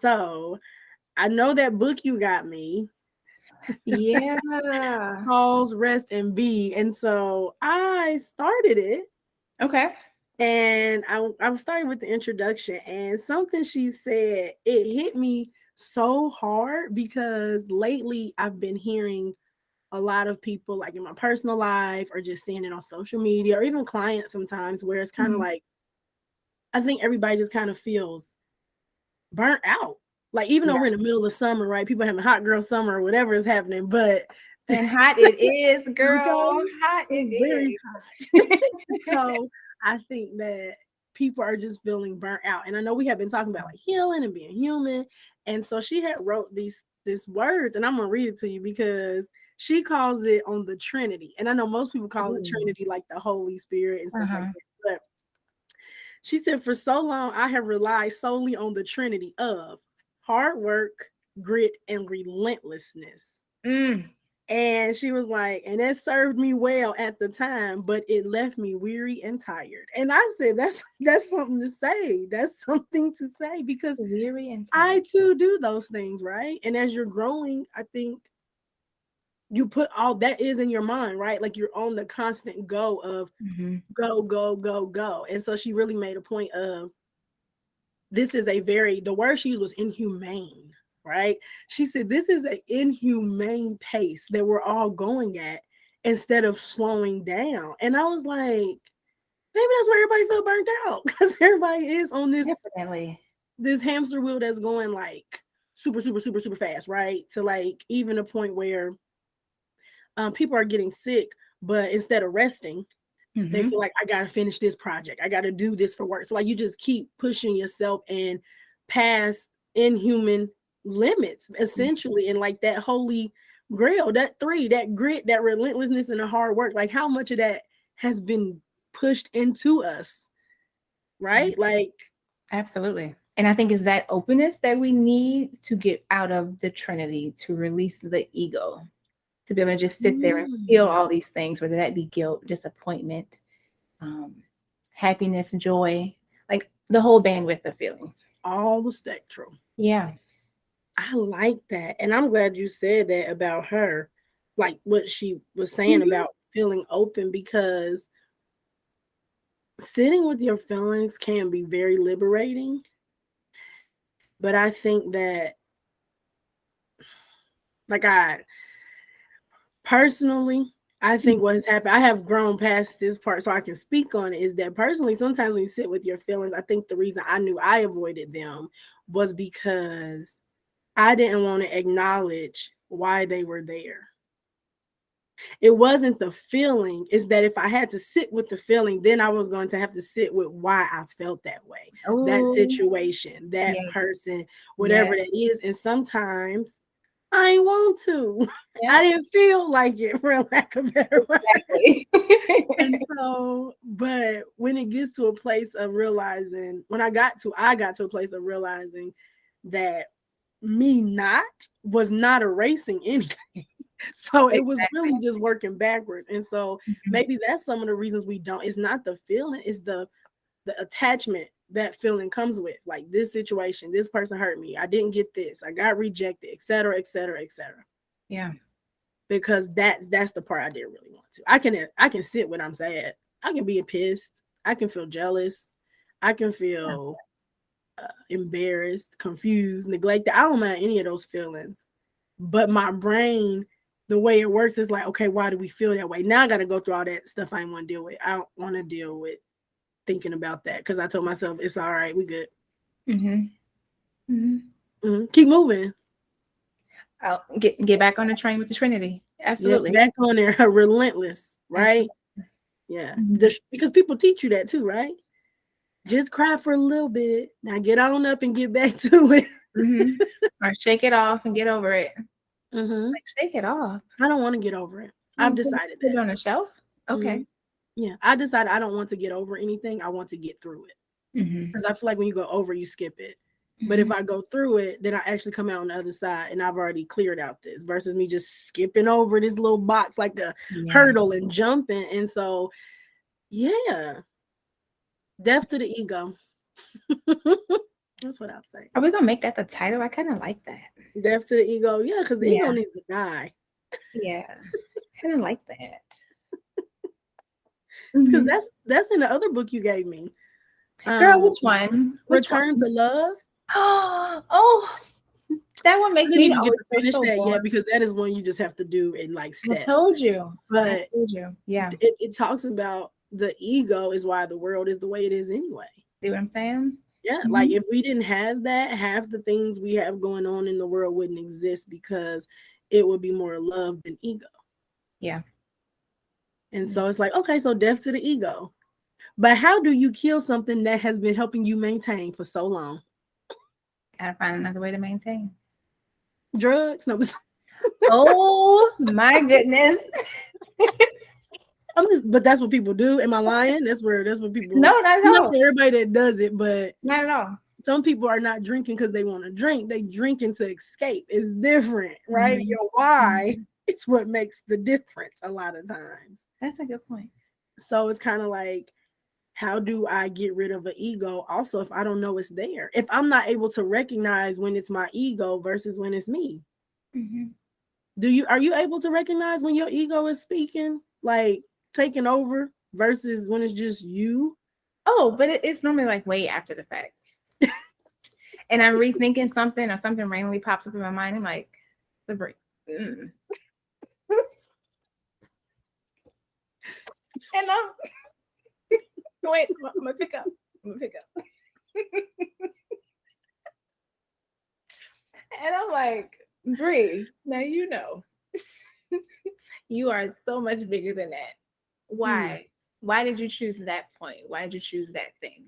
So I know that book you got me. Yeah. Pause, rest, and be. And so I started it. Okay. And I started with the introduction, and something she said, it hit me so hard because lately I've been hearing a lot of people, like in my personal life or just seeing it on social media or even clients sometimes, where it's kind of Mhm. like, I think everybody just kind of feels burnt out. Like, even though Yeah. we're in the middle of summer, right? People having hot girl summer or whatever is happening, but And hot it is, okay, girl. Hot it it's very hot. is. So I think that people are just feeling burnt out. And I know we have been talking about like healing and being human. And so she had wrote these words, and I'm gonna read it to you because she calls it on the Trinity. And I know most people call the Ooh. Trinity like the Holy Spirit and stuff like Uh-huh. that. But she said, for so long, I have relied solely on the Trinity of hard work, grit, and relentlessness. Mm. And she was like, and that served me well at the time, but it left me weary and tired. And I said, that's something to say. That's something to say because Weary and I tired. too do those things, right? And as you're growing, I think you put all that is in your mind, right? Like you're on the constant go of Mhm. go, go, go, go. And so she really made a point of, this is a very, the word she used was inhumane, right? She said this is an inhumane pace that we're all going at instead of slowing down. And I was like, maybe that's where everybody feel burnt out because everybody is on Definitely. this hamster wheel that's going like super, super, super, super fast, right? To like even a point where people are getting sick, but instead of resting, they Mhm. feel like I gotta finish this project. I gotta do this for work. So like you just keep pushing yourself and past inhuman limits, essentially. And like that holy grail, that three, that grit, that relentlessness, and the hard work, like how much of that has been pushed into us, Mhm. right? Like, Absolutely. And I think it's that openness that we need to get out of the Trinity, to release the ego, to be able to just sit there and feel mm, all these things, whether that be guilt, disappointment, um, happiness, joy, like the whole bandwidth of feelings. all the spectrum. Yeah. I like that. And I'm glad you said that about her, like what she was saying Mhm. about feeling open, because sitting with your feelings can be very liberating. But I think that, like, I personally, I think what has happened, I have grown past this part so I can speak on it, is that personally, sometimes when you sit with your feelings, I think the reason I knew I avoided them was because I didn't want to acknowledge why they were there. It wasn't the feeling, is that if I had to sit with the feeling, then I was going to have to sit with why I felt that way, that Oh, situation, that yes, person, whatever yes, that is. And sometimes I ain't want to. yep, I didn't feel like it, for lack of better word. exactly. And so, but when it gets to a place of realizing, when I got to a place of realizing that me not was not erasing anything. So it was Exactly. really just working backwards. And so Mhm. maybe that's some of the reasons we don't. It's not the feeling, it's the attachment that feeling comes with. Like, this situation, this person hurt me. I didn't get this. I got rejected, et cetera, et cetera, et cetera. Yeah. Because that's the part I didn't really want to. I can sit when I'm sad. I can be pissed. I can feel jealous. I can Yeah. feel embarrassed, confused, neglected. I don't mind any of those feelings. But my brain, the way it works is like, okay, why do we feel that way? Now I got to go through all that stuff I didn't want to deal with. I don't want to deal with thinking about that because I told myself it's all right, we good. Mhm. Mhm. Keep moving. I'll get back on the train with the Trinity. Yep, Absolutely. back on there, relentless, right? Absolutely. Yeah, Mhm. because people teach you that too, right? Just cry for a little bit. Now get on up and get back to it. Mhm. Or shake it off and get over it. hmm Like, shake it off. I don't want to get over it. I've You decided put it that. on a shelf? hmm Okay. Yeah, I decided I don't want to get over anything. I want to get through it. Mhm. Because I feel like when you go over, you skip it. But if Mhm. I go through it, then I actually come out on the other side and I've already cleared out this versus me just skipping over this little box like a Yeah. hurdle and jumping. And so, yeah, death to the ego. That's what I'll say. Are we gonna make that the title? I kind of like that. Death to the ego. Yeah, because the ego Yeah. needs to die. Yeah. Kind of like that. Because Mhm. that's in the other book you gave me. Girl, which one? Which Return one? to Love. Oh, that one I makes didn't me even get always to feel finish so that bored. yet because that is one you just have to do in like I steps. told you. I But told you. Yeah. it talks about the ego is why the world is the way it is anyway. See what I'm saying? Yeah, like Mhm. if we didn't have that, half the things we have going on in the world wouldn't exist because it would be more love than ego. Yeah. And so it's like, okay, so death to the ego. But how do you kill something that has been helping you maintain for so long? Gotta find another way to maintain. Drugs? No, Oh my goodness. but that's what people do. Am I lying? That's what people. No, not at Not all. for everybody that does it, but Not at all. some people are not drinking because they want to drink. They drinking to escape. It's different, right? Mhm. Your why Mhm. it's what makes the difference a lot of times. That's a good point. So it's kind of like, how do I get rid of an ego? Also, if I don't know it's there, if I'm not able to recognize when it's my ego versus when it's me, Mhm. are you able to recognize when your ego is speaking, like taking over versus when it's just you? Oh, but it's normally like way after the fact. And I'm rethinking something or something randomly pops up in my mind. I'm like, the break. Mm. And I'm wait, I'm gonna pick up. I'm gonna pick up. And I'm like, Bree, now you know. You are so much bigger than that. Mm, Why? Why did you choose that point? Why did you choose that thing?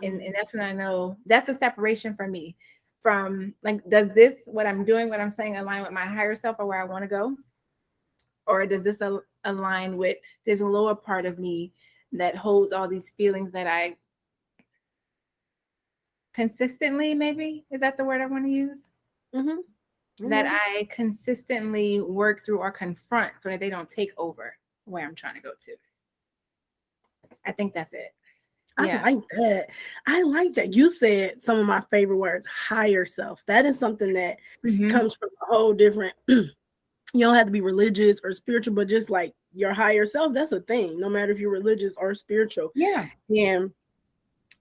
And mm, that's when I know that's a separation for me from like, does this what I'm doing, what I'm saying align with my higher self or where I want to go? Or does this align with there's a lower part of me that holds all these feelings that I consistently, maybe is that the word I want to use? mm-hmm. That Mm-hmm. I consistently work through or confront so that they don't take over where I'm trying to go to. I think that's it. I Yeah. like that. I like that. You said some of my favorite words, higher self. That is something that Mm-hmm. comes from a whole different, you don't have to be religious or spiritual, but just like your higher self, that's a thing, no matter if you're religious or spiritual. Yeah. And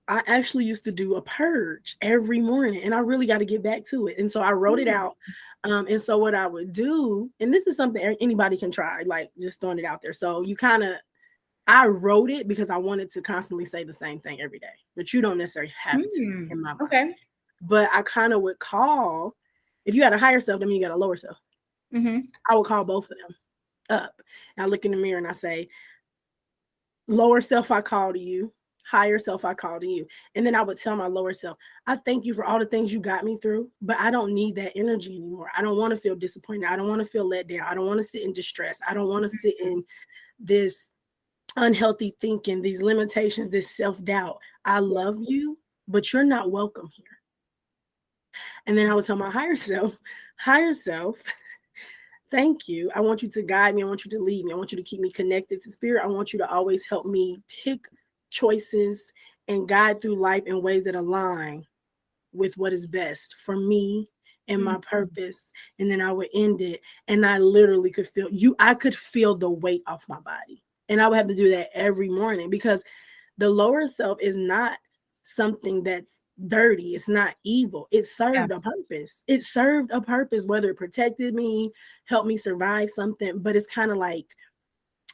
I actually used to do a purge every morning, and I really got to get back to it. And so I wrote it Mm. out. And so what I would do, and this is something anybody can try, like just throwing it out there. So I wrote it because I wanted to constantly say the same thing every day, but you don't necessarily have to Mm. in my mind. Okay. But I kind of would call, if you got a higher self, that means you got a lower self. Mm-hmm. I would call both of them up. And I look in the mirror and I say, lower self, I call to you. Higher self, I call to you. And then I would tell my lower self, I thank you for all the things you got me through, but I don't need that energy anymore. I don't want to feel disappointed. I don't want to feel let down. I don't want to sit in distress. I don't want to sit in this unhealthy thinking, these limitations, this self-doubt. I love you, but you're not welcome here. And then I would tell my higher self, thank you. I want you to guide me. I want you to lead me. I want you to keep me connected to spirit. I want you to always help me pick choices and guide through life in ways that align with what is best for me and my purpose. And then I would end it. And I literally could feel I could feel the weight off my body. And I would have to do that every morning because the lower self is not something that's dirty. It's not evil. It Yeah. served a purpose. It served a purpose, whether it protected me, helped me survive something. But it's kind of like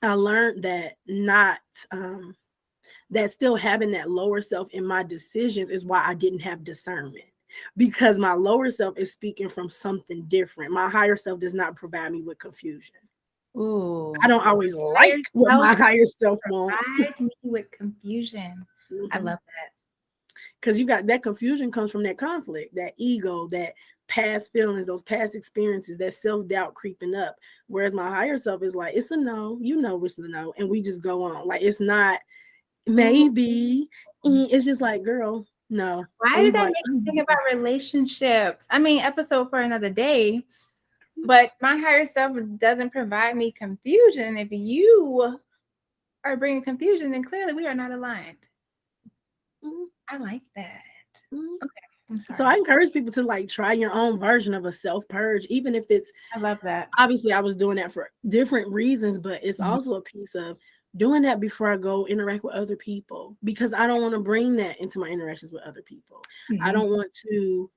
I learned that not that still having that lower self in my decisions is why I didn't have discernment. Because my lower self is speaking from something different. My higher self does not provide me with confusion. Ooh. I don't always Higher like what self my higher self wants. provide me with confusion. I Mhm. love that. Because you got that confusion comes from that conflict, that ego, that past feelings, those past experiences, that self-doubt creeping up. Whereas my higher self is like, it's a no, you know it's a no, and we just go on. Like it's not Ooh. maybe. It's just like, girl, no. Why And you did be that like, make me think about relationships? I mean, episode for another day, but my higher self doesn't provide me confusion. If you are bringing confusion, then clearly we are not aligned. "Mm, I like that. Mhm. Okay, I'm So I sorry. encourage people to like try your own version of a self purge, even if it's I love that. obviously I was doing that for different reasons, but it's Mhm, also a piece of doing that before I go interact with other people because I don't want to bring that into my interactions with other people. I mhm, don't want to,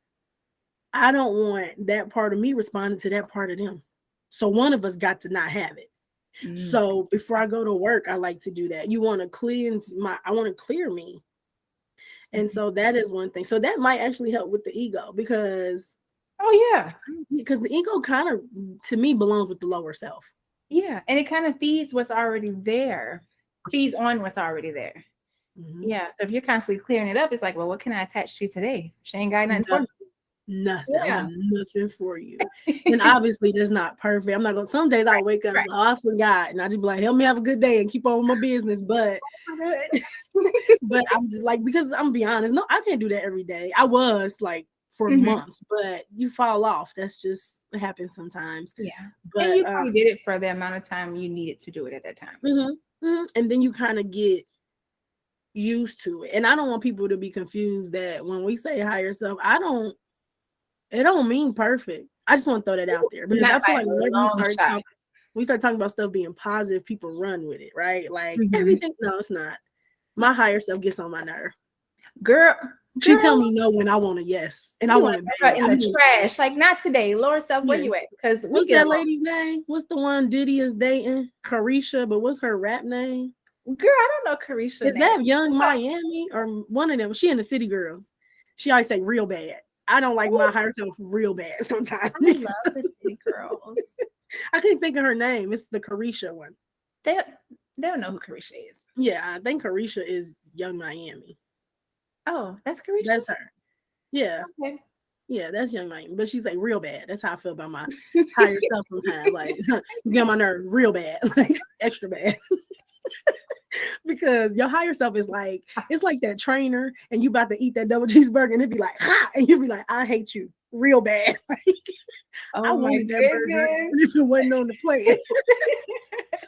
I don't want that part of me responding to that part of them. So one of us got to not have it. mm, So before I go to work, I like to do that. You want to cleanse I want to clear me. And mhm. so that is one thing. So that might actually help with the ego Oh, yeah. because the ego kind of to me belongs with the lower self. Yeah, and it kind of feeds what's already there, feeds on what's already there. Mhm. Yeah, so if you're constantly clearing it up, it's like, well, what can I attach to today? She ain't got nothing for me. Nothing, nothing. I Yeah. got nothing for you. And obviously that's not perfect. I'm not gonna some days I'll wake up, Right, oh, I forgot. And I just be like, help me have a good day and keep on with my business. right. But I'm just like, because I'm gonna be honest, no, I can't do that every day. I was like for Mhm. months, but you fall off. That's just it happens sometimes. Yeah, and But you probably did it for the amount of time you needed to do it at that time. and then you kind of get used to it. And I don't want people to be confused that when we say higher self, it don't mean perfect. I just want to throw that out there because Not I by feel like whenever a long shot. we start talking about stuff being positive, people run with it, right? Like Mhm. everything. No, it's not. My higher self gets on my nerve. Girl, She tell girl, me no when I want a yes, and I you want want to it throw her bad. in the trash. Like, not today. Lower self, where Yes. you at? Because we What's get that along. lady's name? What's the one Diddy is dating? Carisha, but what's her rap name? Girl, I don't know Carisha Is name. that Young Miami or one of them? She in the City Girls. She always say real bad. I don't like my Ooh, higher self real bad sometimes. I love the City Girls. I can't think of her name. It's the Carisha one. They they don't know who Carisha is. Yeah, I think Carisha is Young Miami. Oh, that's Carisha? That's her. Yeah, Okay. yeah, that's Young Miami. But she's like real bad. That's how I feel about my higher self sometimes. Like you get on my nerve real bad, like extra bad. Because your higher self is like it's like that trainer, and you about to eat that double cheeseburger, and it be like, ha, and you be like, I hate you real bad. Like, I Oh my wanted that burger, goodness. and if it wasn't on the plate.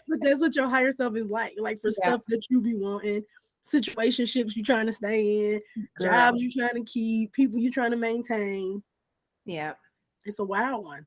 But that's what your higher self is like for Yeah, stuff that you be wanting, situationships you trying to stay in, girl. jobs you trying to keep, people you trying to maintain. Yeah. It's a wild one.